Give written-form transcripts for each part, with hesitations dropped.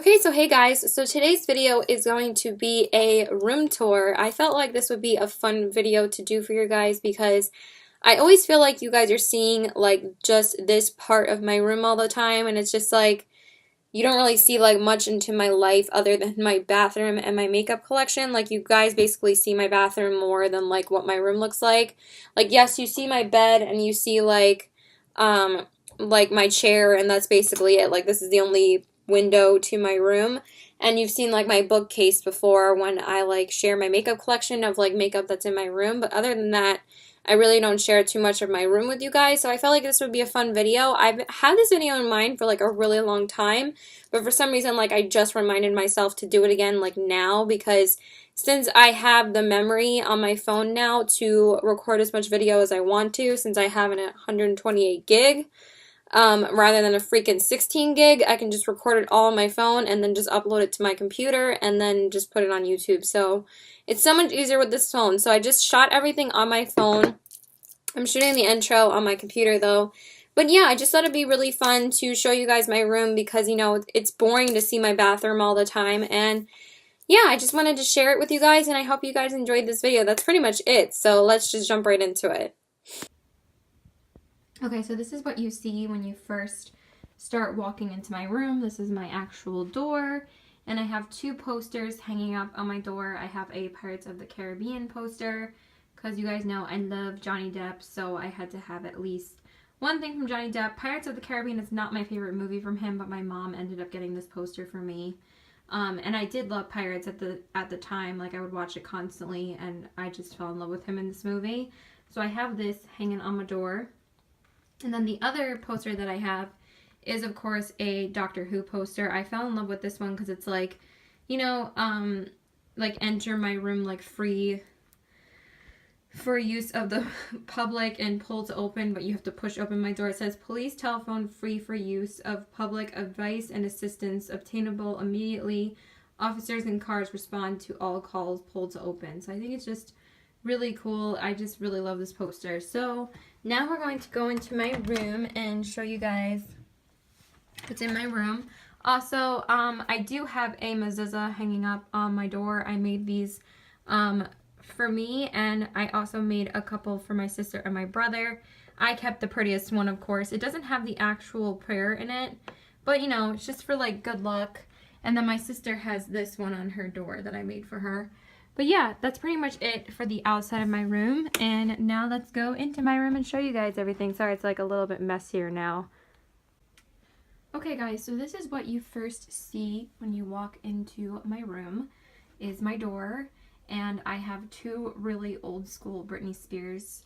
Okay, so hey guys, so today's video is going to be a room tour. I felt like this would be a fun video to do for you guys because I always feel like you guys are seeing like just this part of my room all the time, and it's just like you don't really see like much into my life other than my bathroom and my makeup collection. Like you guys basically see my bathroom more than like what my room looks like. Like yes, you see my bed and you see like my chair, and that's basically it. Like this is the only window to my room. And you've seen like my bookcase before when I like share my makeup collection of like makeup that's in my room, but other than that, I really don't share too much of my room with you guys, so I felt like this would be a fun video. I've had this video in mind for like a really long time, but for some reason like I just reminded myself to do it again like now, because since I have the memory on my phone now to record as much video as I want to, since I have an 128 gig, rather than a freaking 16 gig, I can just record it all on my phone and then just upload it to my computer and then just put it on YouTube. So it's so much easier with this phone. So I just shot everything on my phone. I'm shooting the intro on my computer though. But yeah, I just thought it'd be really fun to show you guys my room because, you know, it's boring to see my bathroom all the time. And yeah, I just wanted to share it with you guys, and I hope you guys enjoyed this video. That's pretty much it. So let's just jump right into it. Okay, so this is what you see when you first start walking into my room. This is my actual door, and I have two posters hanging up on my door. I have a Pirates of the Caribbean poster, because you guys know I love Johnny Depp, so I had to have at least one thing from Johnny Depp. Pirates of the Caribbean is not my favorite movie from him, but my mom ended up getting this poster for me. And I did love Pirates at the time. Like, I would watch it constantly, and I just fell in love with him in this movie. So I have this hanging on my door. And then the other poster that I have is, of course, a Doctor Who poster. I fell in love with this one because it's like, you know, like enter my room like free for use of the public and pull to open, but you have to push open my door. It says police telephone free for use of public, advice and assistance obtainable immediately. Officers and cars respond to all calls, pull to open. So I think it's just really cool. I just really love this poster. So now we're going to go into my room and show you guys what's in my room. Also, I do have a mezuzah hanging up on my door. I made these for me, and I also made a couple for my sister and my brother. I kept the prettiest one, of course. It doesn't have the actual prayer in it, but you know, it's just for like good luck. And then my sister has this one on her door that I made for her. But yeah, that's pretty much it for the outside of my room. And now let's go into my room and show you guys everything. Sorry, it's like a little bit messier now. Okay guys, so this is what you first see when you walk into my room, is my door. And I have two really old school Britney Spears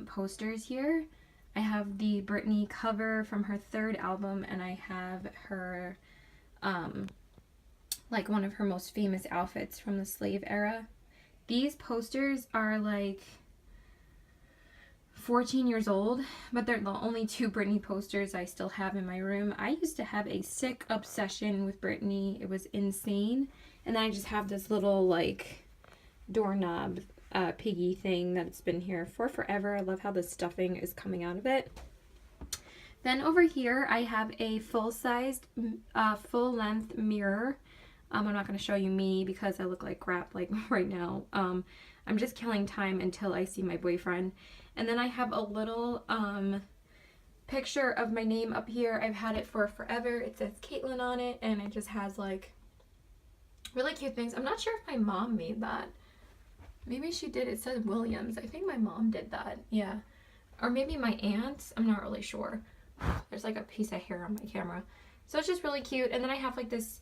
posters here. I have the Britney cover from her third album, and I have her, like one of her most famous outfits from the slave era. These posters are like 14 years old, but they're the only two Britney posters I still have in my room. I used to have a sick obsession with Britney. It was insane. And then I just have this little like doorknob piggy thing that's been here for forever. I love how the stuffing is coming out of it. Then over here I have a full-sized, full-length mirror. I'm not going to show you me because I look like crap like right now. I'm just killing time until I see my boyfriend. And then I have a little picture of my name up here. I've had it for forever. It says Caitlin on it, and it just has like really cute things. I'm not sure if my mom made that. Maybe she did. It says Williams. I think my mom did that. Yeah. Or maybe my aunt. I'm not really sure. There's like a piece of hair on my camera. So it's just really cute. And then I have like this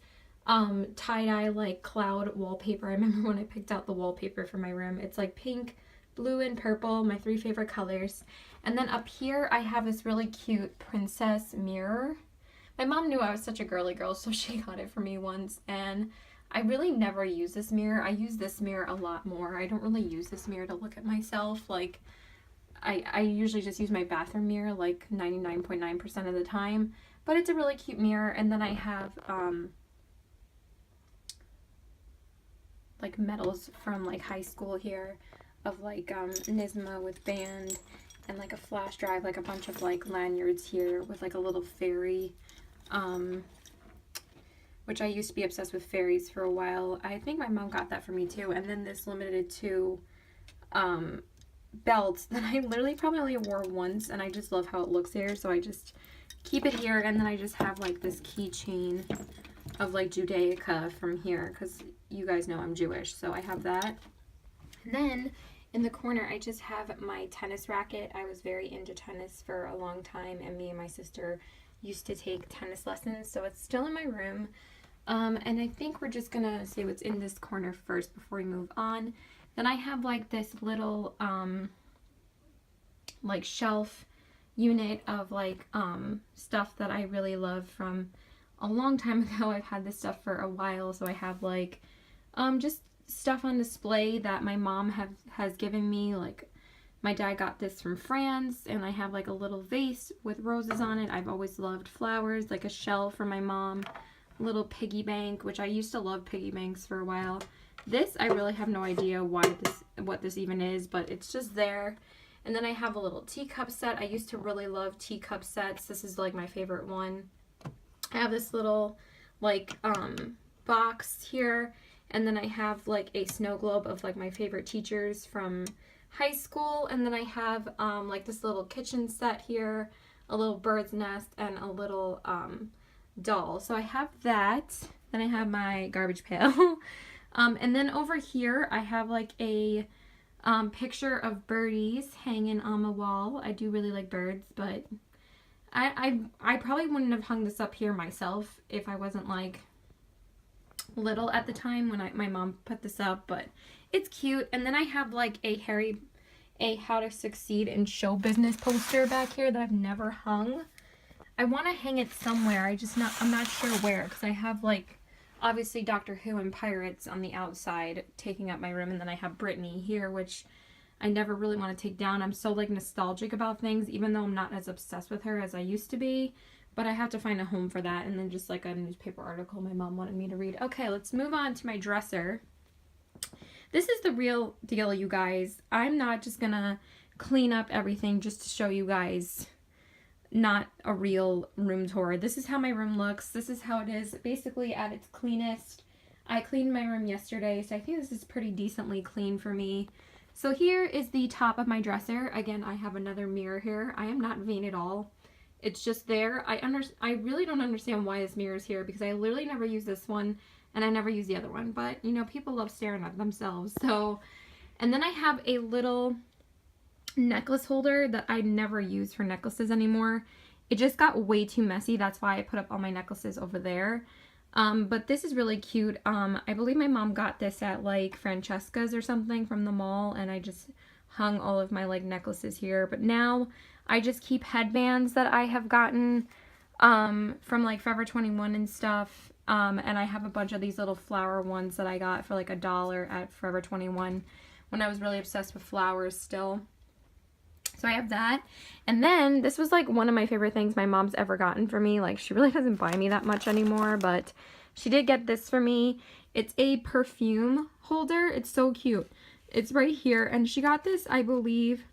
tie-dye like cloud wallpaper. I remember when I picked out the wallpaper for my room. It's like pink, blue, and purple, my three favorite colors. And then up here I have this really cute princess mirror. My mom knew I was such a girly girl, so she got it for me once, and I really never use this mirror. I use this mirror a lot more. I don't really use this mirror to look at myself. Like, I usually just use my bathroom mirror like 99.9% of the time. But it's a really cute mirror. And then I have like medals from like high school here of like NYSSMA with band, and like a flash drive, like a bunch of like lanyards here with like a little fairy which I used to be obsessed with fairies for a while. I think my mom got that for me too. And then this limited to belt that I literally probably only wore once, and I just love how it looks here, so I just keep it here. And then I just have like this keychain of like Judaica from here, because you guys know I'm Jewish, so I have that. And then in the corner I just have my tennis racket. I was very into tennis for a long time, and me and my sister used to take tennis lessons, so it's still in my room. And I think we're just gonna see what's in this corner first before we move on. Then I have like this little like shelf unit of like stuff that I really love from a long time ago. I've had this stuff for a while, so I have like just stuff on display that my mom has given me. Like my dad got this from France, and I have like a little vase with roses on it. I've always loved flowers, like a shell from my mom, a little piggy bank, which I used to love piggy banks for a while. This, I really have no idea what this even is, but it's just there. And then I have a little teacup set. I used to really love teacup sets. This is like my favorite one. I have this little like box here, and then I have like a snow globe of like my favorite teachers from high school. And then I have like this little kitchen set here, a little bird's nest, and a little doll. So I have that. Then I have my garbage pail. And then over here I have like a picture of birdies hanging on the wall. I do really like birds, but I probably wouldn't have hung this up here myself if I wasn't like little at the time when my mom put this up, but it's cute. And then I have like a How to Succeed in Show Business poster back here that I've never hung. I want to hang it somewhere. I'm not sure where, because I have like obviously Doctor Who and Pirates on the outside taking up my room, and then I have Britney here, which I never really want to take down. I'm so like nostalgic about things, even though I'm not as obsessed with her as I used to be, but I have to find a home for that. And then just like a newspaper article my mom wanted me to read. Okay, let's move on to my dresser. This is the real deal, you guys. I'm not just gonna clean up everything just to show you guys not a real room tour. This is how my room looks. This is how it is basically at its cleanest. I cleaned my room yesterday, so I think this is pretty decently clean for me. So here is the top of my dresser. Again, I have another mirror here. I am not vain at all. It's just there. I really don't understand why this mirror is here, because I literally never use this one and I never use the other one, but you know, people love staring at themselves. So, and then I have a little necklace holder that I never use for necklaces anymore. It just got way too messy. That's why I put up all my necklaces over there. But this is really cute. I believe my mom got this at like Francesca's or something from the mall, and I just hung all of my like necklaces here. But now I just keep headbands that I have gotten from like Forever 21 and stuff. And I have a bunch of these little flower ones that I got for like $1 at Forever 21 when I was really obsessed with flowers still. So I have that. And then this was like one of my favorite things my mom's ever gotten for me. Like, she really doesn't buy me that much anymore, but she did get this for me. It's a perfume holder. It's so cute. It's right here, and she got this, I believe,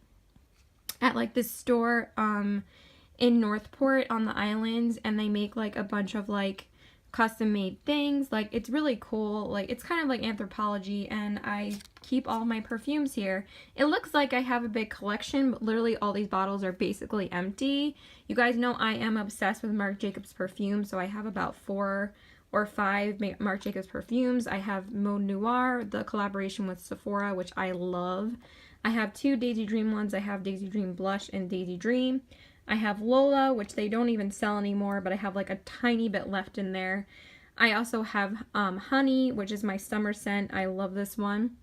at like this store in Northport on the islands, and they make like a bunch of like custom made things. Like, it's really cool. Like, it's kind of like Anthropologie, and I keep all my perfumes here. It looks like I have a big collection, but literally all these bottles are basically empty. You guys know I am obsessed with Marc Jacobs perfume, so I have about 4 or 5 Marc Jacobs perfumes. I have Mode Noir, the collaboration with Sephora, which I love. I have 2 Daisy Dream ones. I have Daisy Dream Blush and Daisy Dream. I have Lola, which they don't even sell anymore, but I have like a tiny bit left in there. I also have Honey, which is my summer scent. I love this one.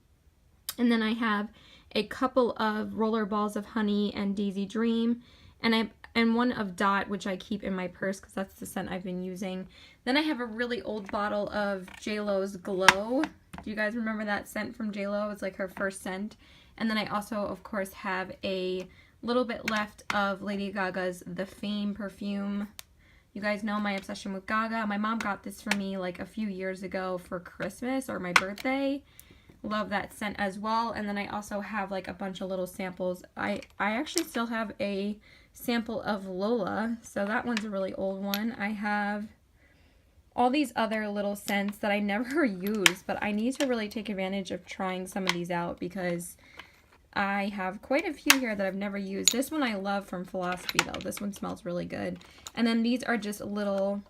And then I have a couple of Roller Balls of Honey and Daisy Dream, and one of Dot, which I keep in my purse because that's the scent I've been using. Then I have a really old bottle of JLo's Glow. Do you guys remember that scent from JLo? It's like her first scent. And then I also, of course, have a little bit left of Lady Gaga's The Fame perfume. You guys know my obsession with Gaga. My mom got this for me like a few years ago for Christmas or my birthday. Love that scent as well. And then I also have like a bunch of little samples. I actually still have a sample of Lola, so that one's a really old one. I have all these other little scents that I never use, but I need to really take advantage of trying some of these out because I have quite a few here that I've never used. This one I love from Philosophy though. This one smells really good. And then these are just little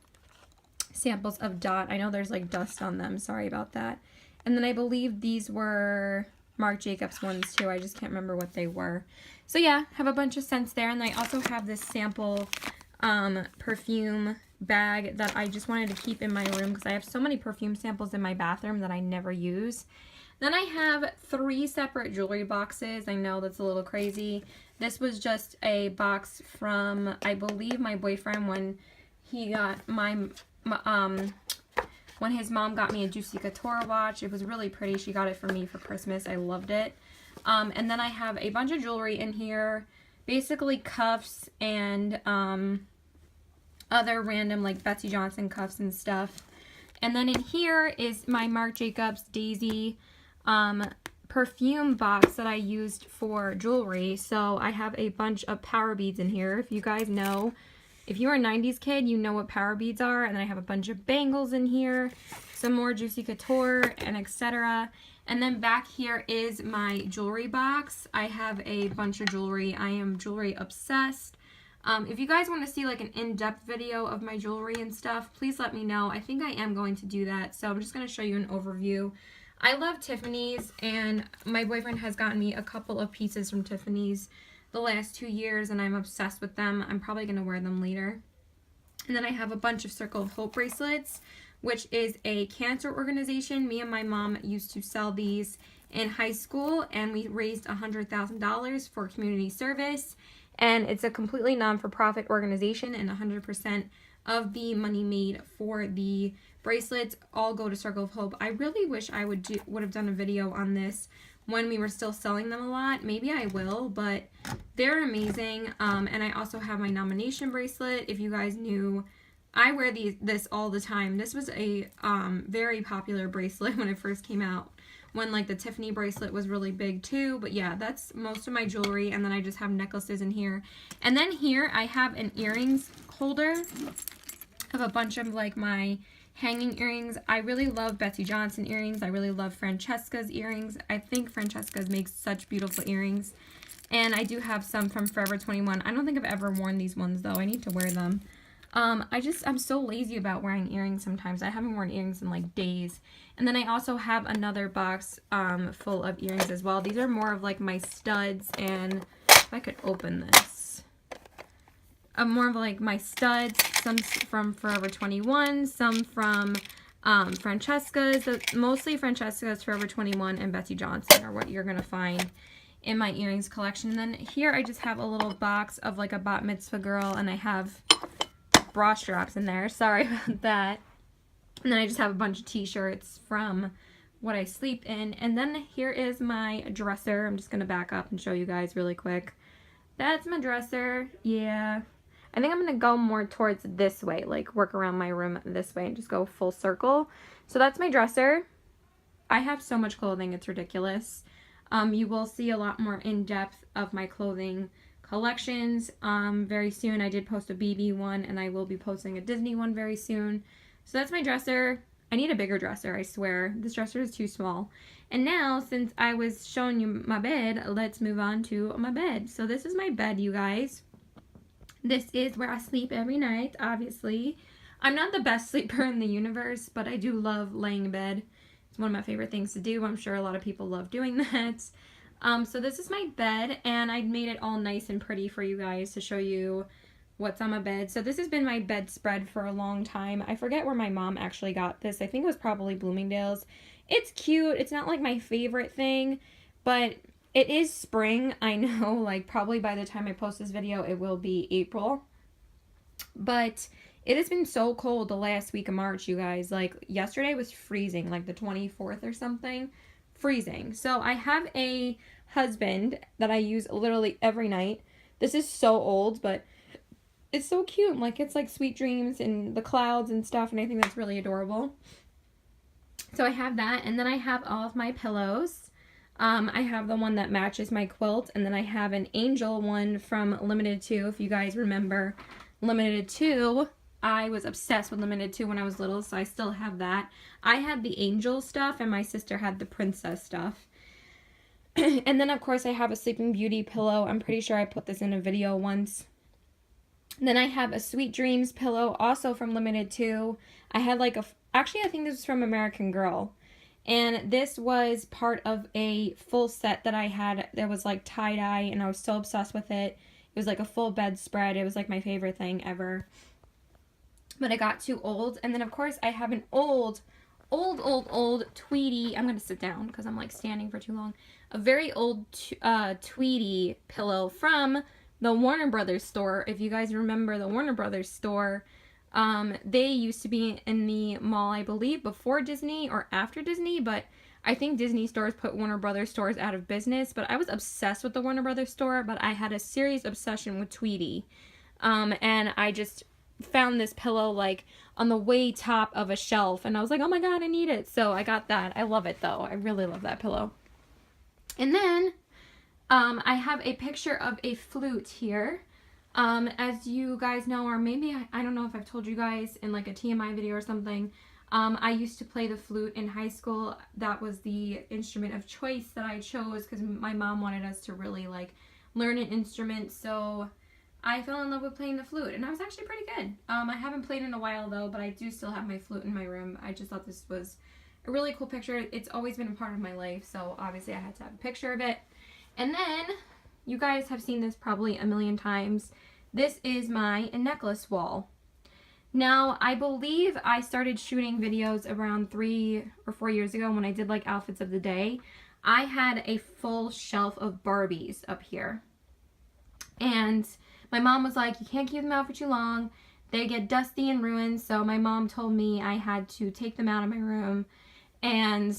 samples of Dot. I know there's like dust on them. Sorry about that. And then I believe these were Marc Jacobs ones too. I just can't remember what they were. So yeah, have a bunch of scents there. And I also have this sample perfume bag that I just wanted to keep in my room because I have so many perfume samples in my bathroom that I never use. Then I have 3 separate jewelry boxes. I know that's a little crazy. This was just a box from, I believe, my boyfriend when he got when his mom got me a Juicy Couture watch. It was really pretty. She got it for me for Christmas. I loved it. And then I have a bunch of jewelry in here, basically cuffs and other random like Betsey Johnson cuffs and stuff. And then in here is my Marc Jacobs Daisy perfume box that I used for jewelry. So I have a bunch of power beads in here. If you guys know, if you're a 90s kid, you know what power beads are. And then I have a bunch of bangles in here, some more Juicy Couture, and etc. And then back here is my jewelry box. I have a bunch of jewelry. I am jewelry obsessed. If you guys want to see like an in-depth video of my jewelry and stuff, please let me know. I think I am going to do that. So I'm just going to show you an overview. I love Tiffany's, and my boyfriend has gotten me a couple of pieces from Tiffany's the last 2 years, and I'm obsessed with them. I'm probably going to wear them later. And then I have a bunch of Circle of Hope bracelets, which is a cancer organization. Me and my mom used to sell these in high school, and we raised $100,000 for community service. And it's a completely non-for-profit organization, and 100% of the money made for the bracelets all go to Circle of Hope. I really wish I would have done a video on this when we were still selling them a lot. Maybe I will, but they're amazing. And I also have my nomination bracelet. If you guys knew, I wear this all the time. This was a very popular bracelet when it first came out, when like the Tiffany bracelet was really big too. But yeah, that's most of my jewelry. And then I just have necklaces in here. And then here I have an earrings holder. I have a bunch of like my hanging earrings. I really love Betsey Johnson earrings. I really love Francesca's earrings. I think Francesca's makes such beautiful earrings. And I do have some from Forever 21. I don't think I've ever worn these ones though. I need to wear them. I'm so lazy about wearing earrings sometimes. I haven't worn earrings in like days. And then I also have another box full of earrings as well. These are more of like my studs, and if I could open this. More of like my studs, some from Forever 21, some from Francesca's. Mostly Francesca's, Forever 21, and Betsey Johnson are what you're going to find in my earrings collection. And then here I just have a little box of like a bat mitzvah girl, and I have bra straps in there. Sorry about that. And then I just have a bunch of t-shirts from what I sleep in. And then here is my dresser. I'm just going to back up and show you guys really quick. That's my dresser. Yeah. I think I'm going to go more towards this way, like work around my room this way and just go full circle. So that's my dresser. I have so much clothing, it's ridiculous. You will see a lot more in-depth of my clothing collections very soon. I did post a BB one, and I will be posting a Disney one very soon. So that's my dresser. I need a bigger dresser, I swear. This dresser is too small. And now, since I was showing you my bed, let's move on to my bed. So this is my bed, you guys. This is where I sleep every night, obviously. I'm not the best sleeper in the universe, but I do love laying in bed. It's one of my favorite things to do. I'm sure a lot of people love doing that. So this is my bed, and I made it all nice and pretty for you guys to show you what's on my bed. So this has been my bedspread for a long time. I forget where my mom actually got this. I think it was probably Bloomingdale's. It's cute. It's not like my favorite thing, but it is spring. I know, like probably by the time I post this video, it will be April. But it has been so cold the last week of March, you guys. Like yesterday was freezing, like the 24th or something. Freezing. So I have a husband that I use literally every night. This is so old, but it's so cute. Like it's like Sweet Dreams and the clouds and stuff, and I think that's really adorable. So I have that, and then I have all of my pillows. I have the one that matches my quilt, and then I have an angel one from Limited 2. If you guys remember Limited 2, I was obsessed with Limited Too when I was little, so I still have that. I had the angel stuff, and my sister had the princess stuff. And then, of course, I have a Sleeping Beauty pillow. I'm pretty sure I put this in a video once. And then I have a Sweet Dreams pillow, also from Limited Too. I had like actually, I think this was from American Girl. And this was part of a full set that I had that was like tie-dye, and I was so obsessed with it. It was like a full bedspread. It was like my favorite thing ever. But it got too old. And then, of course, I have an old Tweety. I'm going to sit down because I'm like standing for too long. A very old Tweety pillow from the Warner Brothers store. If you guys remember the Warner Brothers store, they used to be in the mall, I believe, before Disney or after Disney, but I think Disney stores put Warner Brothers stores out of business. But I was obsessed with the Warner Brothers store, but I had a serious obsession with Tweety. And I just found this pillow like on the way top of a shelf, and I was like, oh my god, I need it. So I got that. I love it though. I really love that pillow. And then I have a picture of a flute here. As you guys know, or maybe I don't know if I've told you guys in like a TMI video or something, I used to play the flute in high school. That was the instrument of choice that I chose because my mom wanted us to really like learn an instrument. So I fell in love with playing the flute, and I was actually pretty good. I haven't played in a while though, but I do still have my flute in my room. I just thought this was a really cool picture. It's always been a part of my life, so obviously I had to have a picture of it. And then, you guys have seen this probably a million times. This is my necklace wall. Now, I believe I started shooting videos around 3 or 4 years ago when I did like outfits of the day. I had a full shelf of Barbies up here. And my mom was like, you can't keep them out for too long. They get dusty and ruined. So my mom told me I had to take them out of my room. And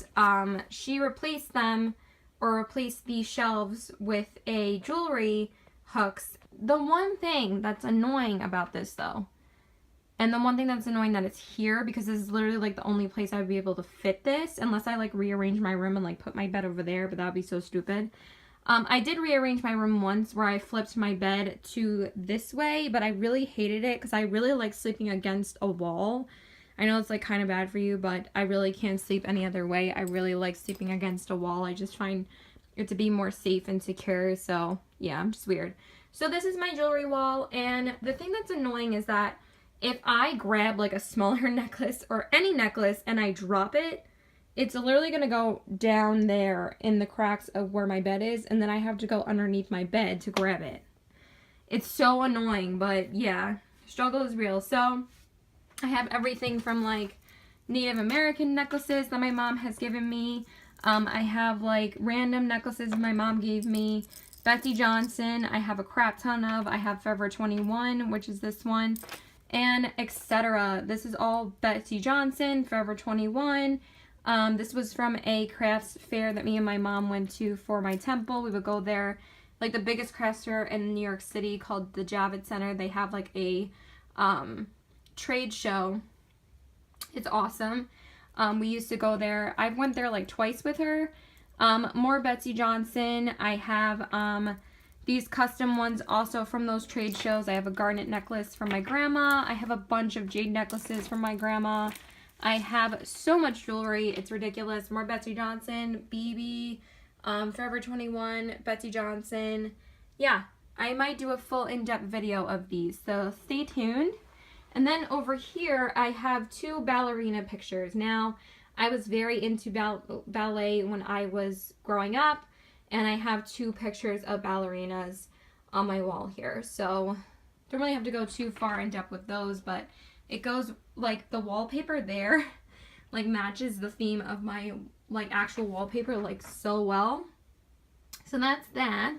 she replaced them, or replaced these shelves with a jewelry hooks. The one thing that's annoying about this though, and the one thing that's annoying that it's here, because this is literally like the only place I would be able to fit this, unless I like rearrange my room and like put my bed over there, but that would be so stupid. I did rearrange my room once where I flipped my bed to this way, but I really hated it because I really like sleeping against a wall. I know it's like kind of bad for you, but I really can't sleep any other way. I really like sleeping against a wall. I just find it to be more safe and secure. So yeah, I'm just weird. So this is my jewelry wall, and the thing that's annoying is that if I grab like a smaller necklace or any necklace and I drop it, it's literally going to go down there in the cracks of where my bed is, and then I have to go underneath my bed to grab it. It's so annoying, but yeah, struggle is real. So I have everything from like Native American necklaces that my mom has given me. I have like random necklaces my mom gave me. Betsey Johnson, I have a crap ton of. I have Forever 21, which is this one, and etc. This is all Betsey Johnson, Forever 21. This was from a crafts fair that me and my mom went to for my temple. We would go there, like the biggest crafts fair in New York City called the Javits Center. They have like a trade show. It's awesome. We used to go there. I went there like twice with her. More Betsey Johnson. I have these custom ones also from those trade shows. I have a garnet necklace from my grandma. I have a bunch of jade necklaces from my grandma. I have so much jewelry. It's ridiculous. More Betsey Johnson, BB, Forever 21, Betsey Johnson. Yeah, I might do a full in-depth video of these, so stay tuned. And then over here, I have 2 ballerina pictures. Now, I was very into ballet when I was growing up, and I have 2 pictures of ballerinas on my wall here. So, don't really have to go too far in depth with those, but it goes, like, the wallpaper there, like, matches the theme of my, like, actual wallpaper, like, so well. So that's that.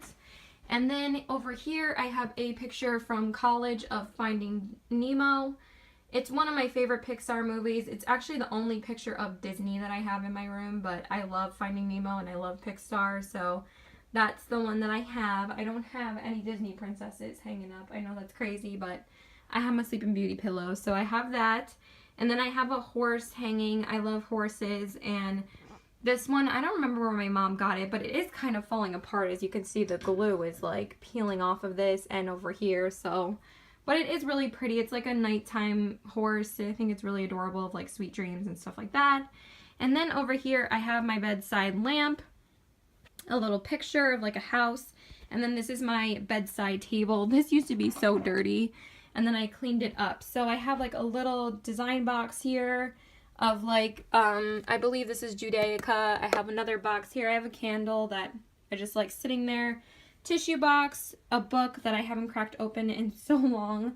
And then over here, I have a picture from college of Finding Nemo. It's one of my favorite Pixar movies. It's actually the only picture of Disney that I have in my room, but I love Finding Nemo and I love Pixar, so that's the one that I have. I don't have any Disney princesses hanging up. I know that's crazy, but I have my Sleeping Beauty pillow, so I have that. And then I have a horse hanging. I love horses, and this one, I don't remember where my mom got it, but it is kind of falling apart. As you can see, the glue is like peeling off of this and over here, so But it is really pretty. It's like a nighttime horse. I think it's really adorable, of like sweet dreams and stuff like that. And then over here I have my bedside lamp, a little picture of like a house. And then this is my bedside table. This used to be so dirty, and then I cleaned it up. So I have like a little design box here of like, I believe this is Judaica. I have another box here. I have a candle that I just like sitting there. Tissue box, a book that I haven't cracked open in so long.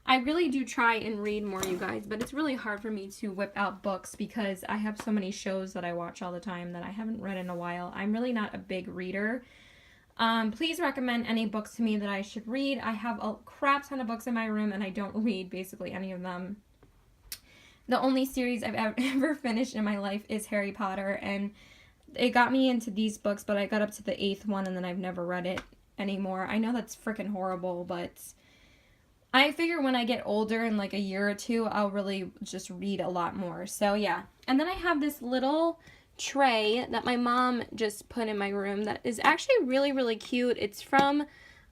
I really do try and read more, you guys, but it's really hard for me to whip out books because I have so many shows that I watch all the time that I haven't read in a while. I'm really not a big reader. Please recommend any books to me that I should read. I have a crap ton of books in my room and I don't read basically any of them. The only series I've ever finished in my life is Harry Potter, and it got me into these books, but I got up to the 8th one and then I've never read it anymore. I know that's freaking horrible, but I figure when I get older, in like a year or two, I'll really just read a lot more. So yeah. And then I have this little tray that my mom just put in my room that is actually really, really cute. It's from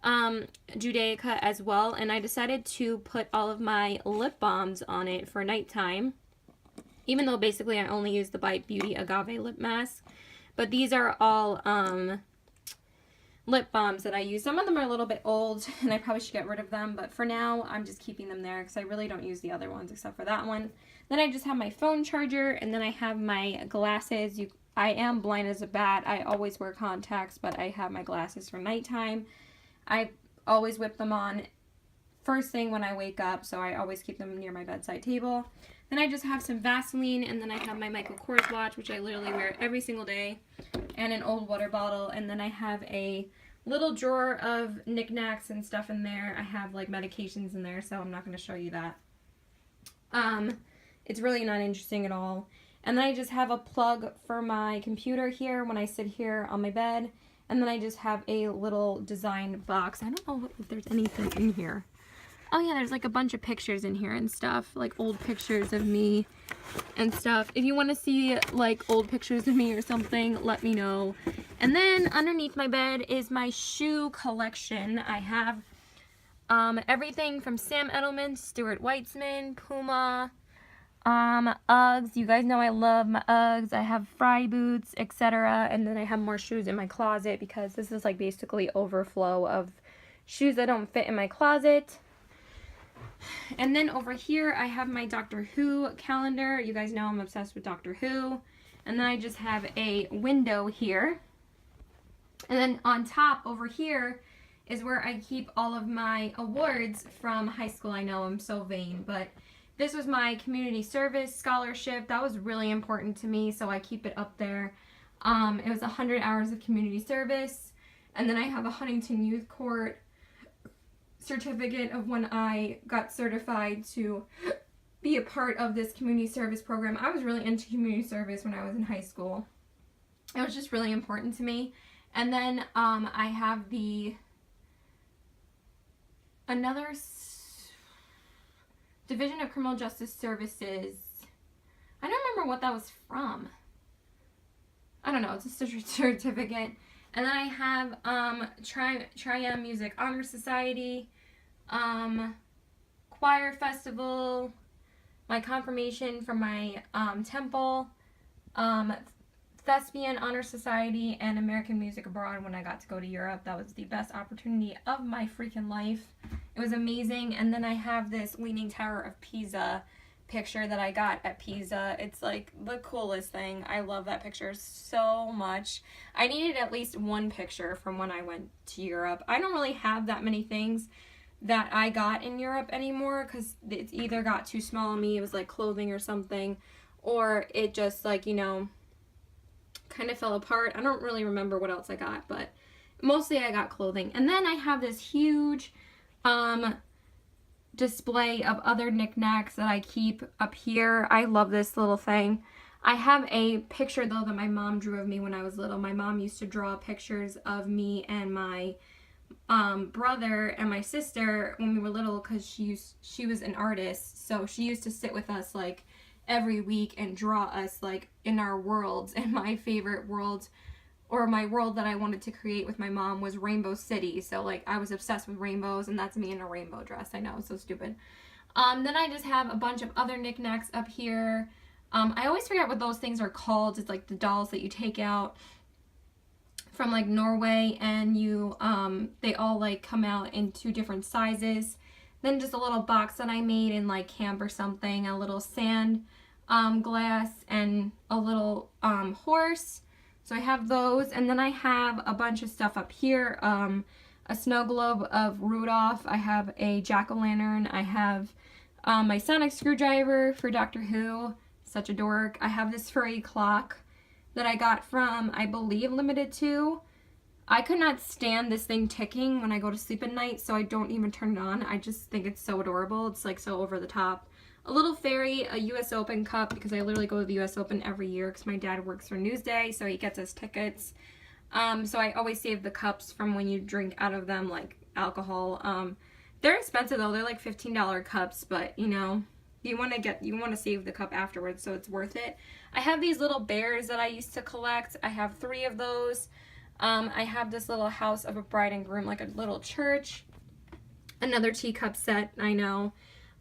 Judaica as well, and I decided to put all of my lip balms on it for nighttime, even though basically I only use the Bite Beauty Agave Lip Mask. But these are all lip balms that I use. Some of them are a little bit old and I probably should get rid of them, but for now I'm just keeping them there because I really don't use the other ones except for that one. Then I just have my phone charger, and then I have my glasses. I am blind as a bat. I always wear contacts, but I have my glasses for nighttime. I always whip them on first thing when I wake up, so I always keep them near my bedside table. Then I just have some Vaseline, and then I have my Michael Kors watch, which I literally wear every single day, and an old water bottle. And then I have a little drawer of knickknacks and stuff in there. I have like medications in there, so I'm not going to show you that. It's really not interesting at all. And then I just have a plug for my computer here when I sit here on my bed. And then I just have a little design box. I don't know if there's anything in here. Oh yeah, there's like a bunch of pictures in here and stuff, like old pictures of me and stuff. If you want to see like old pictures of me or something, let me know. And then underneath my bed is my shoe collection. I have everything from Sam Edelman, Stuart Weitzman, Puma, Uggs. You guys know I love my Uggs. I have Frye boots, etc. And then I have more shoes in my closet because this is like basically overflow of shoes that don't fit in my closet. And then over here I have my Doctor Who calendar. You guys know I'm obsessed with Doctor Who. And then I just have a window here. And then on top over here is where I keep all of my awards from high school. I know I'm so vain, but this was my community service scholarship. That was really important to me, so I keep it up there. It was 100 hours of community service. And then I have a Huntington Youth Court certificate of when I got certified to be a part of this community service program. I was really into community service when I was in high school. It was just really important to me. And then I have another Division of Criminal Justice Services. I don't remember what that was from. I don't know. It's a certificate. And then I have Triam Music Honor Society, Choir Festival, my confirmation from my temple, Thespian Honor Society, and American Music Abroad when I got to go to Europe. That was the best opportunity of my freaking life. It was amazing. And then I have this Leaning Tower of Pisa picture that I got at Pisa. It's like the coolest thing. I love that picture so much. I needed at least one picture from when I went to Europe. I don't really have that many things that I got in Europe anymore because it either got too small on me, it was like clothing or something, or it just like, you know, kind of fell apart. I don't really remember what else I got, but mostly I got clothing. And then I have this huge display of other knickknacks that I keep up here. I love this little thing. I have a picture though that my mom drew of me when I was little. My mom used to draw pictures of me and my brother and my sister when we were little because she was an artist, so she used to sit with us like every week and draw us like in our worlds, and my favorite world or my world that I wanted to create with my mom was Rainbow City. So like I was obsessed with rainbows, and that's me in a rainbow dress. I know, it's so stupid. Then I just have a bunch of other knickknacks up here. I always forget what those things are called. It's like the dolls that you take out from like Norway, and you they all like come out in 2 different sizes. Then just a little box that I made in like camp or something, a little sand glass, and a little horse. So I have those, and then I have a bunch of stuff up here. A snow globe of Rudolph. I have a jack-o'-lantern. I have my sonic screwdriver for Doctor Who. Such a dork. I have this furry clock that I got from, I believe, Limited 2. I could not stand this thing ticking when I go to sleep at night, so I don't even turn it on. I just think it's so adorable. It's like so over the top. A little fairy, a US Open cup, because I literally go to the US Open every year because my dad works for Newsday, so he gets us tickets. So I always save the cups from when you drink out of them, like alcohol. They're expensive though. They're like $15 cups, but you know, you want to save the cup afterwards, so it's worth it. I have these little bears that I used to collect. I have 3 of those. I have this little house of a bride and groom, like a little church. Another teacup set, I know.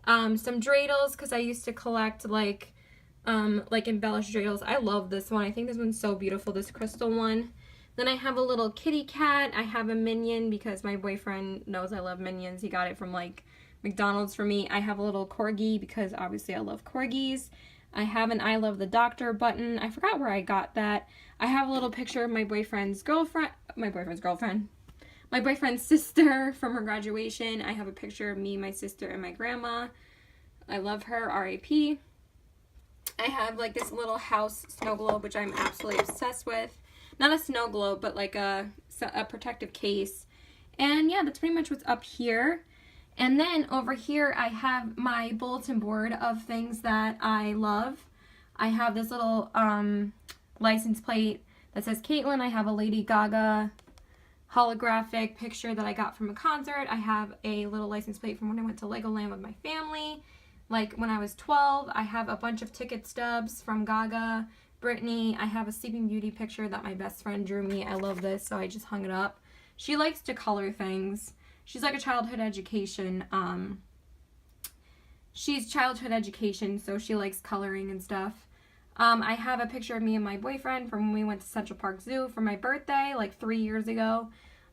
Some dreidels, because I used to collect like embellished dreidels. I love this one. I think this one's so beautiful, this crystal one. Then I have a little kitty cat. I have a Minion because my boyfriend knows I love Minions. He got it from like McDonald's for me. I have a little corgi because obviously I love corgis. I have an I love the doctor button. I forgot where I got that. I have a little picture of my boyfriend's sister from her graduation. I have a picture of me, my sister, and my grandma. I love her, R.I.P. I have like this little house snow globe, which I'm absolutely obsessed with. Not a snow globe, but like a protective case. And yeah, that's pretty much what's up here. And then over here, I have my bulletin board of things that I love. I have this little license plate that says Caitlin. I have a Lady Gaga holographic picture that I got from a concert. I have a little license plate from when I went to Legoland with my family, like when I was 12. I have a bunch of ticket stubs from Gaga, Britney. I have a Sleeping Beauty picture that my best friend drew me. I love this, so I just hung it up. She likes to color things. She's like a childhood education. She's childhood education, so she likes coloring and stuff. I have a picture of me and my boyfriend from when we went to Central Park Zoo for my birthday, like 3 years ago.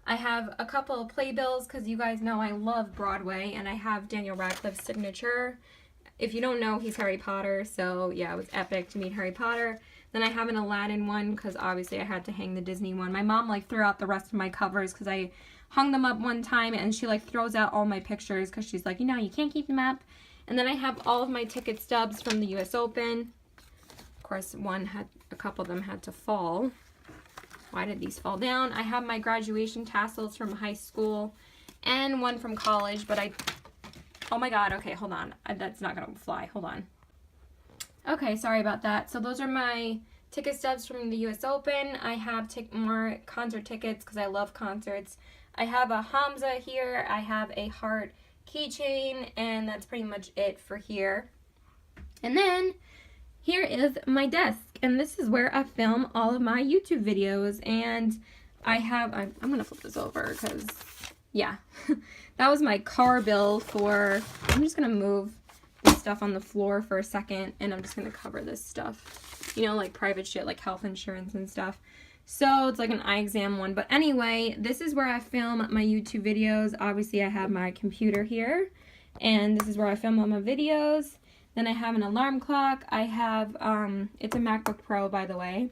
I have a couple of playbills because you guys know I love Broadway, and I have Daniel Radcliffe's signature. If you don't know, he's Harry Potter, so yeah, it was epic to meet Harry Potter. Then I have an Aladdin one because obviously I had to hang the Disney one. My mom like threw out the rest of my covers because I hung them up one time, and she like throws out all my pictures because she's like, you know, you can't keep them up. And then I have all of my ticket stubs from the US Open. Of course, a couple of them had to fall. Why did these fall down? I have my graduation tassels from high school and one from college, but oh my god, okay, hold on. That's not gonna fly, hold on. Okay, sorry about that. So those are my ticket stubs from the US Open. I have more concert tickets because I love concerts. I have a Hamza here. I have a heart keychain, and that's pretty much it for here. And then here is my desk, and this is where I film all of my YouTube videos. And I'm gonna flip this over because yeah, that was my car bill for, I'm just gonna move this stuff on the floor for a second, and I'm just gonna cover this stuff, you know, like private shit like health insurance and stuff. So it's like an eye exam one. But anyway, this is where I film my YouTube videos. Obviously I have my computer here, and this is where I film all my videos. Then I have an alarm clock. I have, it's a MacBook Pro, by the way.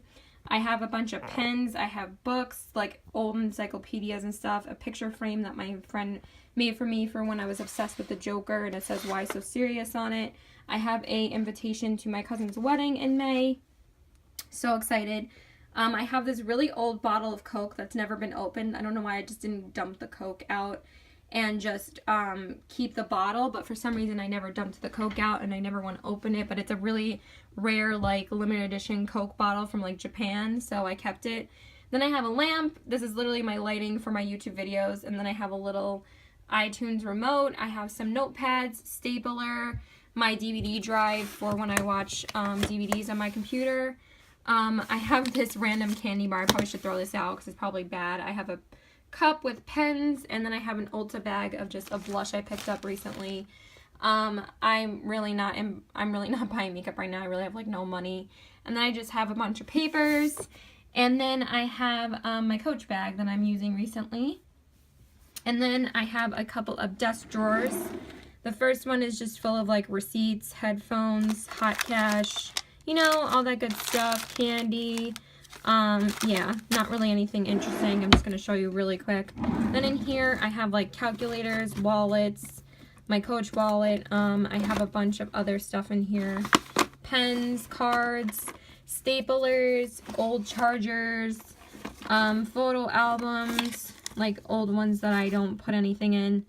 I have a bunch of pens. I have books, like old encyclopedias and stuff. A picture frame that my friend made for me for when I was obsessed with the Joker, and it says "Why So Serious" on it. I have a invitation to my cousin's wedding in May. So excited. I have this really old bottle of Coke that's never been opened. I don't know why I just didn't dump the Coke out and just keep the bottle, but for some reason I never dumped the Coke out, and I never want to open it. But it's a really rare, like, limited edition Coke bottle from like Japan, so I kept it. Then I have a lamp. This is literally my lighting for my YouTube videos. And then I have a little iTunes remote. I have some notepads, stapler, my DVD drive for when I watch DVDs on my computer. I have this random candy bar. I probably should throw this out because it's probably bad. I have a cup with pens, and then I have an Ulta bag of just a blush I picked up recently. I'm really not buying makeup right now. I really have like no money. And then I just have a bunch of papers, and then I have my Coach bag that I'm using recently. And then I have a couple of desk drawers. The first one is just full of like receipts, headphones, hot cash, you know, all that good stuff, candy. Yeah, not really anything interesting. I'm just going to show you really quick. Then in here I have like calculators, wallets, my Coach wallet. I have a bunch of other stuff in here. Pens, cards, staplers, old chargers, photo albums, like old ones that I don't put anything in.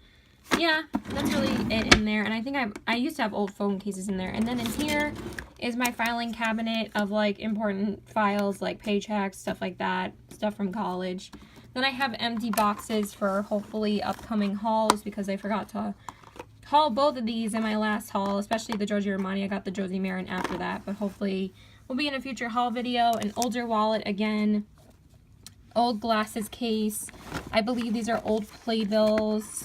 Yeah, that's really it in there. And I think I used to have old phone cases in there. And then in here is my filing cabinet of like important files like paychecks, stuff like that, stuff from college. Then I have empty boxes for hopefully upcoming hauls because I forgot to haul both of these in my last haul, especially the Giorgio Armani. I got the Josie Maran after that, but hopefully will be in a future haul video. An older wallet again, old glasses case. I believe these are old playbills,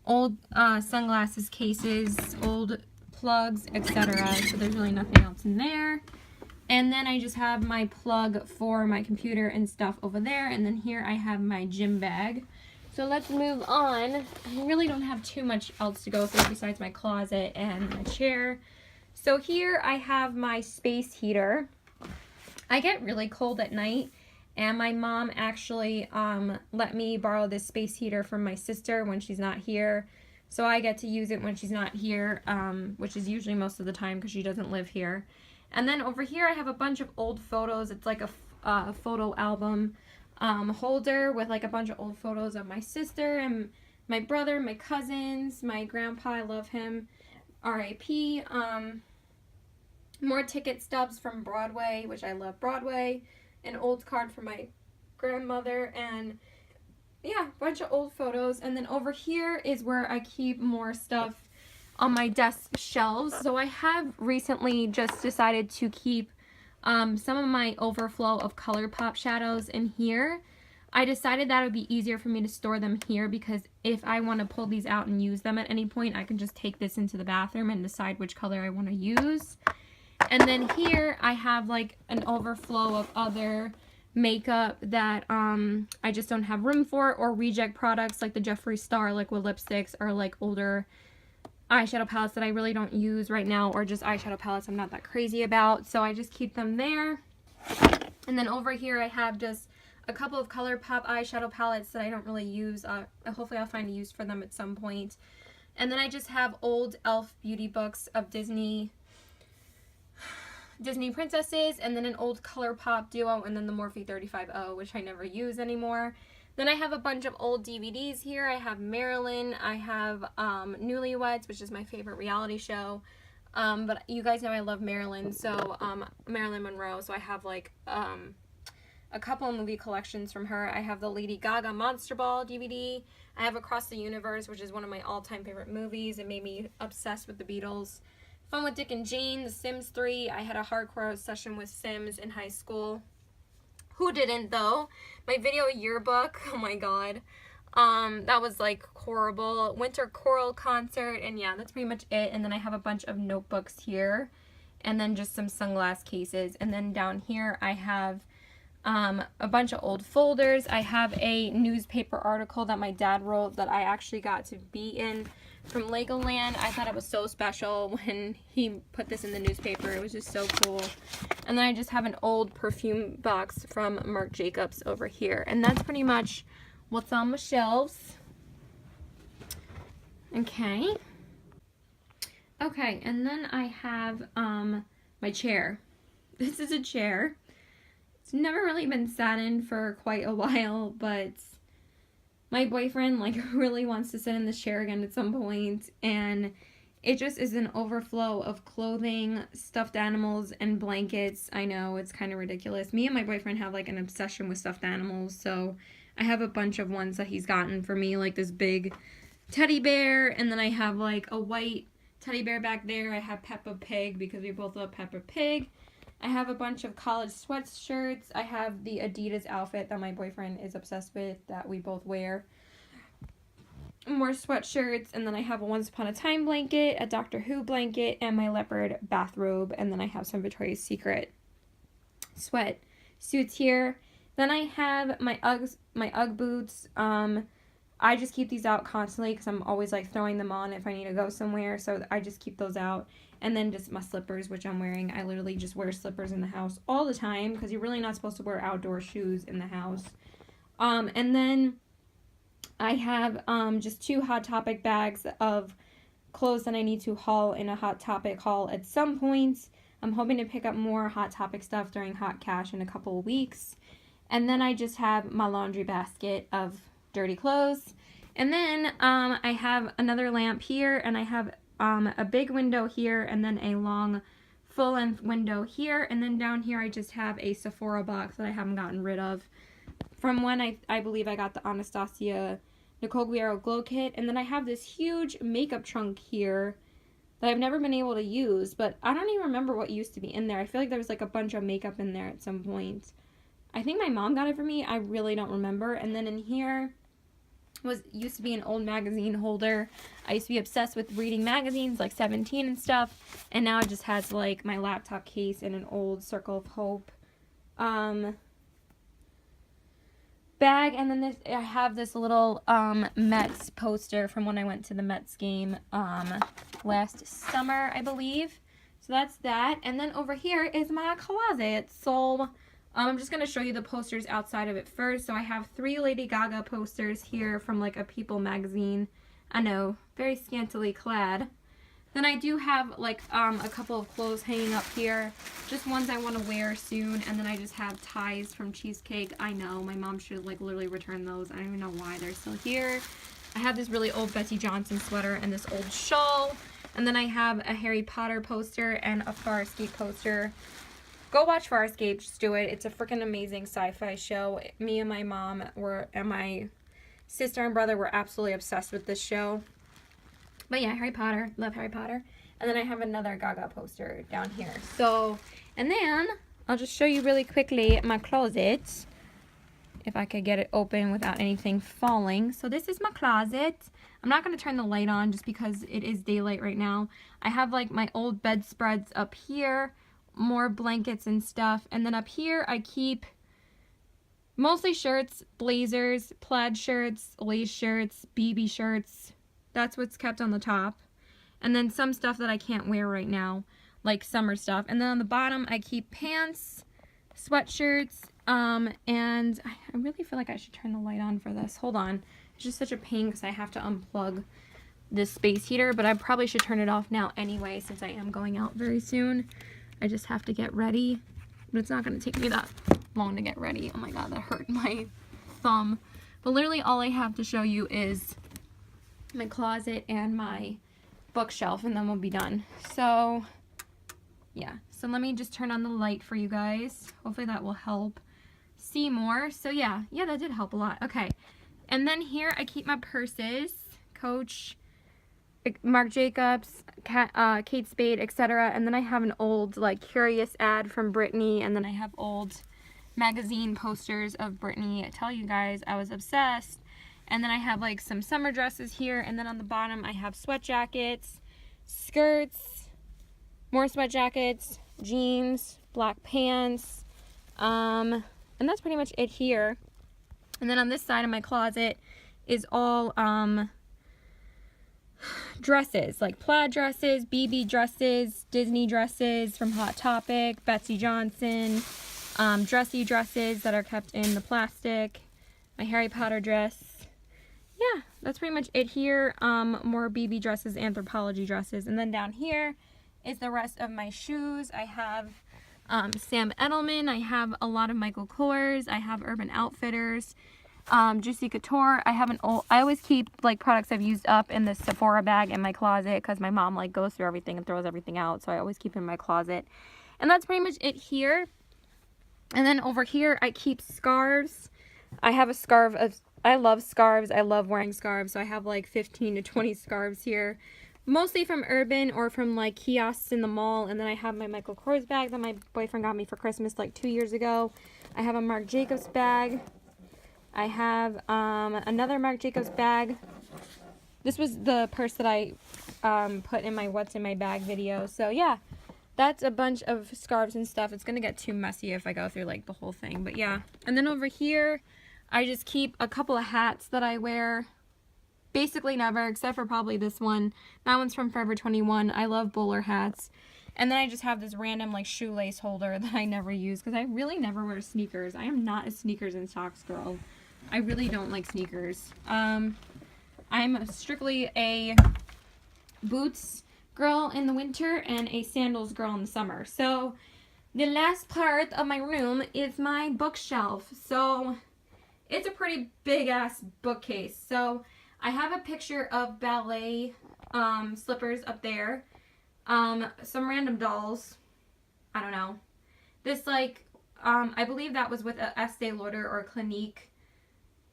old sunglasses cases, old plugs, etc. So there's really nothing else in there. And then I just have my plug for my computer and stuff over there. And then here I have my gym bag. So let's move on. I really don't have too much else to go through besides my closet and my chair. So here I have my space heater. I get really cold at night, and my mom actually let me borrow this space heater from my sister when she's not here. So I get to use it when she's not here, which is usually most of the time because she doesn't live here. And then over here I have a bunch of old photos. It's like a photo album holder with like a bunch of old photos of my sister and my brother, my cousins, my grandpa, I love him, R.I.P. More ticket stubs from Broadway, which I love Broadway, an old card from my grandmother, and yeah, a bunch of old photos. And then over here is where I keep more stuff on my desk shelves. So I have recently just decided to keep some of my overflow of ColourPop shadows in here. I decided that it would be easier for me to store them here because if I want to pull these out and use them at any point, I can just take this into the bathroom and decide which color I want to use. And then here I have like an overflow of other makeup that I just don't have room for, or reject products like the Jeffree Star liquid lipsticks, or like older eyeshadow palettes that I really don't use right now, or just eyeshadow palettes I'm not that crazy about, so I just keep them there. And then over here I have just a couple of ColourPop eyeshadow palettes that I don't really use. Hopefully I'll find a use for them at some point. And then I just have old e.l.f. beauty books of Disney princesses, and then an old ColourPop duo, and then the Morphe 35O, which I never use anymore. Then I have a bunch of old DVDs here. I have Marilyn, I have Newlyweds, which is my favorite reality show. But you guys know I love Marilyn, so Marilyn Monroe, so I have like a couple of movie collections from her. I have the Lady Gaga Monster Ball DVD. I have Across the Universe, which is one of my all-time favorite movies. It made me obsessed with the Beatles. Fun with Dick and Jane, The Sims 3. I had a hardcore session with Sims in high school. Who didn't, though? My video yearbook, oh my god. That was like horrible. Winter Choral concert, and yeah, that's pretty much it. And then I have a bunch of notebooks here, and then just some sunglass cases. And then down here I have a bunch of old folders. I have a newspaper article that my dad wrote that I actually got to be in from Legoland. I thought it was so special when he put this in the newspaper. It was just so cool. And then I just have an old perfume box from Marc Jacobs over here. And that's pretty much what's on my shelves. Okay. Okay, and then I have my chair. This is a chair. It's never really been sat in for quite a while, but my boyfriend like really wants to sit in this chair again at some point, and it just is an overflow of clothing, stuffed animals, and blankets. I know, it's kind of ridiculous. Me and my boyfriend have like an obsession with stuffed animals, so I have a bunch of ones that he's gotten for me, like this big teddy bear, and then I have like a white teddy bear back there. I have Peppa Pig because we both love Peppa Pig. I have a bunch of college sweatshirts. I have the Adidas outfit that my boyfriend is obsessed with that we both wear. More sweatshirts, and then I have a Once Upon a Time blanket, a Doctor Who blanket, and my leopard bathrobe, and then I have some Victoria's Secret sweat suits here. Then I have my Ugg boots. I just keep these out constantly because I'm always like throwing them on if I need to go somewhere, so I just keep those out. And then just my slippers, which I'm wearing. I literally just wear slippers in the house all the time because you're really not supposed to wear outdoor shoes in the house. And then I have just 2 Hot Topic bags of clothes that I need to haul in a Hot Topic haul at some point. I'm hoping to pick up more Hot Topic stuff during Hot Cash in a couple of weeks. And then I just have my laundry basket of dirty clothes. And then I have another lamp here, and I have a big window here, and then a long full-length window here. And then down here I just have a Sephora box that I haven't gotten rid of from when I believe I got the Anastasia Nicole Guerrero Glow Kit. And then I have this huge makeup trunk here that I've never been able to use, but I don't even remember what used to be in there. I feel like there was like a bunch of makeup in there at some point. I think my mom got it for me. I really don't remember. And then in here used to be an old magazine holder. I used to be obsessed with reading magazines like 17 and stuff, and now it just has like my laptop case and an old Circle of Hope bag. And then I have this little Mets poster from when I went to the Mets game last summer, I believe. So that's that. And then over here is my closet. So I'm just going to show you the posters outside of it first. So I have 3 Lady Gaga posters here from like a People magazine. I know, very scantily clad. Then I do have like a couple of clothes hanging up here, just ones I want to wear soon. And then I just have ties from Cheesecake. I know, my mom should like literally return those. I don't even know why they're still here. I have this really old Betsy Johnson sweater and this old shawl. And then I have a Harry Potter poster and a Farscape poster. Go watch Farscape, just do it. It's a freaking amazing sci-fi show. Me and my mom and my sister and brother were absolutely obsessed with this show. But yeah, Harry Potter. Love Harry Potter. And then I have another Gaga poster down here. So, and then I'll just show you really quickly my closet. If I could get it open without anything falling. So this is my closet. I'm not going to turn the light on just because it is daylight right now. I have like my old bedspreads up here. More blankets and stuff. And then up here I keep mostly shirts, blazers, plaid shirts, lace shirts, BB shirts. That's what's kept on the top. And then some stuff that I can't wear right now, like summer stuff. And then on the bottom I keep pants, sweatshirts, and I really feel like I should turn the light on for this. Hold on. It's just such a pain because I have to unplug this space heater, but I probably should turn it off now anyway since I am going out very soon. I just have to get ready, but it's not going to take me that long to get ready. Oh my god, that hurt my thumb. But literally all I have to show you is my closet and my bookshelf, and then we'll be done. So yeah, so let me just turn on the light for you guys. Hopefully that will help see more. So yeah, that did help a lot. Okay, and then here I keep my purses, Coach, Marc Jacobs, Kate Spade, etc. And then I have an old like Curious ad from Britney, and then I have old magazine posters of Britney. I tell you guys, I was obsessed. And then I have like some summer dresses here, and then on the bottom I have sweat jackets, skirts, more sweat jackets, jeans, black pants, and that's pretty much it here. And then on this side of my closet is all dresses, like plaid dresses, BB dresses, Disney dresses from Hot Topic, Betsy Johnson, dressy dresses that are kept in the plastic, my Harry Potter dress. Yeah, that's pretty much it here. More BB dresses, Anthropologie dresses. And then down here is the rest of my shoes. I have Sam Edelman. I have a lot of Michael Kors. I have Urban Outfitters. Juicy Couture. I have I always keep like products I've used up in the Sephora bag in my closet because my mom like goes through everything and throws everything out. So I always keep it in my closet. And that's pretty much it here. And then over here I keep scarves. I have a scarf of... I love scarves. I love wearing scarves. So I have like 15 to 20 scarves here mostly from Urban or from like kiosks in the mall. And then I have my Michael Kors bag that my boyfriend got me for Christmas like 2 years ago. I have a Marc Jacobs bag. I have another Marc Jacobs bag. This was the purse that I put in my what's in my bag video. So yeah, that's a bunch of scarves and stuff. It's gonna get too messy if I go through like the whole thing, but yeah. And then over here, I just keep a couple of hats that I wear basically never, except for probably this one. That one's from Forever 21. I love bowler hats. And then I just have this random like shoelace holder that I never use because I really never wear sneakers. I am not a sneakers and socks girl. I really don't like sneakers. I'm strictly a boots girl in the winter and a sandals girl in the summer. So the last part of my room is my bookshelf. So it's a pretty big ass bookcase. So I have a picture of ballet slippers up there. Some random dolls. I don't know. This like, I believe that was with a Estee Lauder or Clinique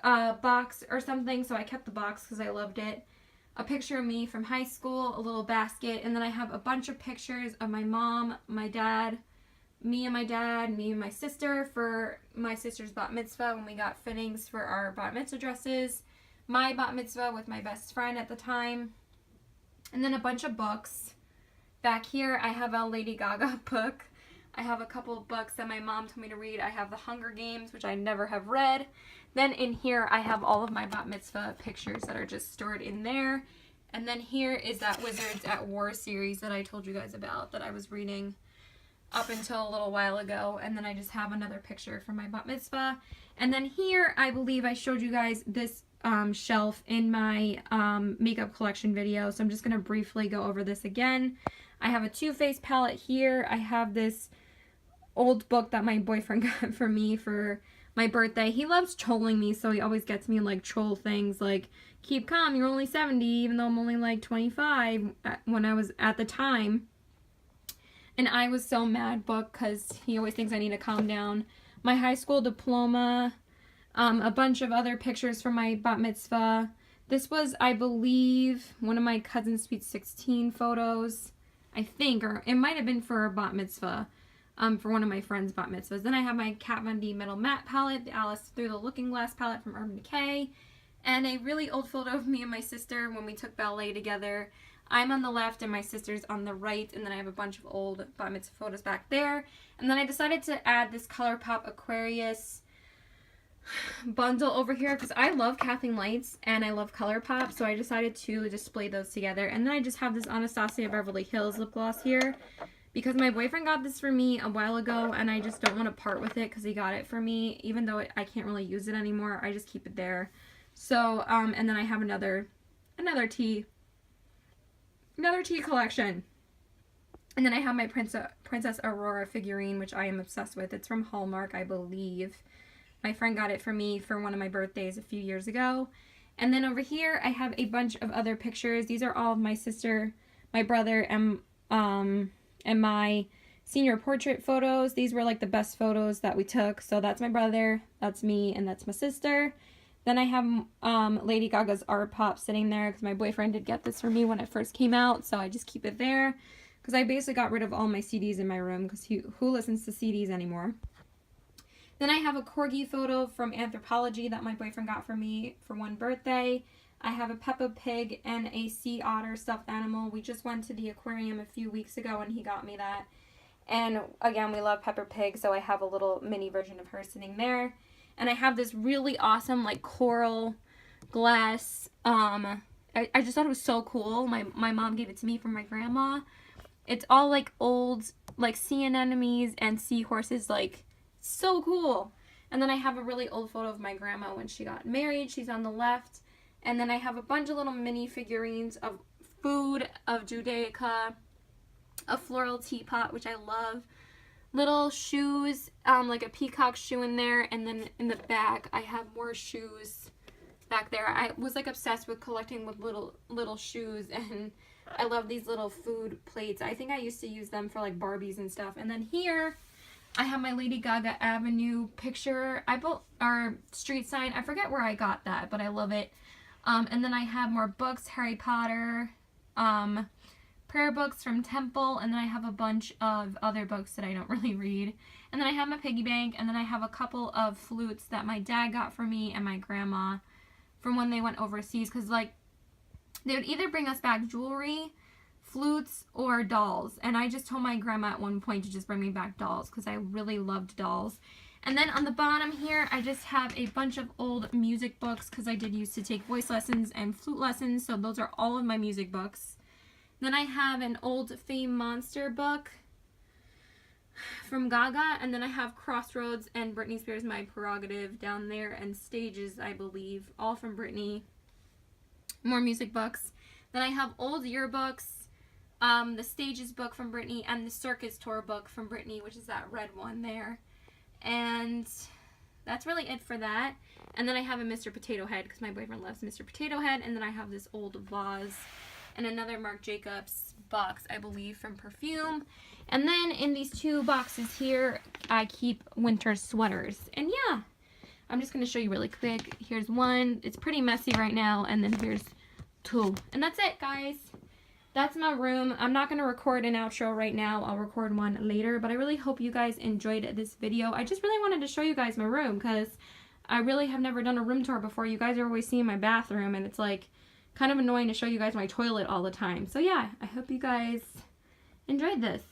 box or something, so I kept the box because I loved it. A picture of me from high school, a little basket, and then I have a bunch of pictures of my mom, my dad, me and my sister for my sister's bat mitzvah when we got fittings for our bat mitzvah dresses, my bat mitzvah with my best friend at the time, and then a bunch of books. Back here I have a Lady Gaga book. I have a couple of books that my mom told me to read. I have The Hunger Games, which I never have read. Then in here, I have all of my bat mitzvah pictures that are just stored in there. And then here is that Wizards at War series that I told you guys about that I was reading up until a little while ago. And then I just have another picture from my bat mitzvah. And then here, I believe I showed you guys this shelf in my makeup collection video. So I'm just going to briefly go over this again. I have a Too Faced palette here. I have this old book that my boyfriend got for me for my birthday. He loves trolling me, so he always gets me like troll things like, keep calm, you're only 70, even though I'm only like 25 when I was at the time. And I was so mad book because he always thinks I need to calm down. My high school diploma, a bunch of other pictures from my bat mitzvah. This was, I believe, one of my cousin's Sweet 16 photos, I think, or it might have been for a bat mitzvah. For one of my friends' bat mitzvahs. Then I have my Kat Von D Metal Matte palette, the Alice Through the Looking Glass palette from Urban Decay, and a really old photo of me and my sister when we took ballet together. I'm on the left and my sister's on the right, and then I have a bunch of old bat mitzvah photos back there. And then I decided to add this ColourPop Aquarius bundle over here because I love Kathleen Lights and I love ColourPop, so I decided to display those together. And then I just have this Anastasia Beverly Hills lip gloss here, because my boyfriend got this for me a while ago and I just don't want to part with it because he got it for me. Even though I can't really use it anymore, I just keep it there. So, and then I have another tea collection. And then I have my Princess Aurora figurine, which I am obsessed with. It's from Hallmark, I believe. My friend got it for me for one of my birthdays a few years ago. And then over here, I have a bunch of other pictures. These are all of my sister, my brother, and my senior portrait photos. These were like the best photos that we took. So that's my brother, that's me, and that's my sister. Then I have Lady Gaga's Art Pop sitting there because my boyfriend did get this for me when it first came out. So I just keep it there because I basically got rid of all my CDs in my room because who listens to CDs anymore? Then I have a Corgi photo from Anthropologie that my boyfriend got for me for one birthday. I have a Peppa Pig and a sea otter stuffed animal. We just went to the aquarium a few weeks ago and he got me that. And again, we love Peppa Pig, so I have a little mini version of her sitting there. And I have this really awesome like coral glass. I just thought it was so cool. My mom gave it to me from my grandma. It's all like old like sea anemones and seahorses, like so cool. And then I have a really old photo of my grandma when she got married. She's on the left. And then I have a bunch of little mini figurines of food, of Judaica, a floral teapot, which I love, little shoes, like a peacock shoe in there, and then in the back I have more shoes back there. I was like obsessed with collecting with little shoes, and I love these little food plates. I think I used to use them for like Barbies and stuff. And then here I have my Lady Gaga Avenue picture. I bought our street sign. I forget where I got that, but I love it. And then I have more books, Harry Potter, prayer books from Temple, and then I have a bunch of other books that I don't really read. And then I have my piggy bank, and then I have a couple of flutes that my dad got for me and my grandma from when they went overseas, because like they would either bring us back jewelry, flutes, or dolls. And I just told my grandma at one point to just bring me back dolls because I really loved dolls. And then on the bottom here, I just have a bunch of old music books because I did used to take voice lessons and flute lessons, so those are all of my music books. Then I have an old Fame Monster book from Gaga, and then I have Crossroads and Britney Spears' My Prerogative down there, and Stages, I believe, all from Britney. More music books. Then I have old yearbooks, the Stages book from Britney, and the Circus Tour book from Britney, which is that red one there. And that's really it for that. And then I have a Mr. Potato Head because my boyfriend loves Mr. Potato Head. And then I have this old vase and another Marc Jacobs box, I believe, from Perfume. And then in these two boxes here, I keep winter sweaters. And yeah, I'm just going to show you really quick. Here's one. It's pretty messy right now. And then here's two. And that's it, guys. That's my room. I'm not going to record an outro right now. I'll record one later. But I really hope you guys enjoyed this video. I just really wanted to show you guys my room because I really have never done a room tour before. You guys are always seeing my bathroom. And it's like kind of annoying to show you guys my toilet all the time. So yeah, I hope you guys enjoyed this.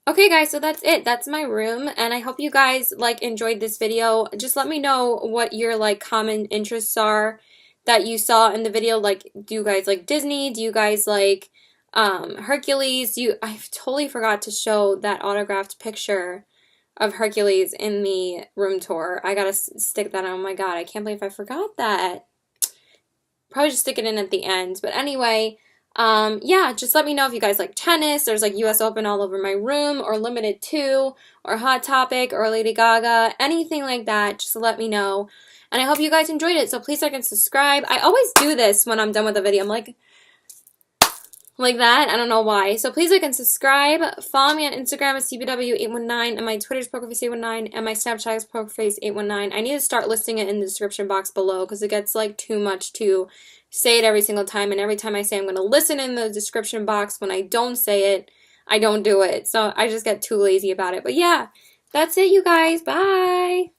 Okay guys, so that's it. That's my room, and I hope you guys like enjoyed this video. Just let me know what your like common interests are that you saw in the video. Like, do you guys like Disney? Do you guys like Hercules? I totally forgot to show that autographed picture of Hercules in the room tour. I gotta stick that on. Oh my god, I can't believe I forgot that. Probably just stick it in at the end. But anyway, yeah, just let me know if you guys like tennis. There's like US Open all over my room, or Limited 2, or Hot Topic, or Lady Gaga, anything like that. Just let me know. And I hope you guys enjoyed it. So please like and subscribe. I always do this when I'm done with a video. I'm like that. I don't know why. So please like and subscribe. Follow me on Instagram at CBW819, and my Twitter's PokerFace819, and my Snapchat is PokerFace819. I need to start listing it in the description box below because it gets like too much to say it every single time, and every time I say I'm going to listen in the description box, when I don't say it, I don't do it. So I just get too lazy about it. But yeah, that's it, you guys. Bye!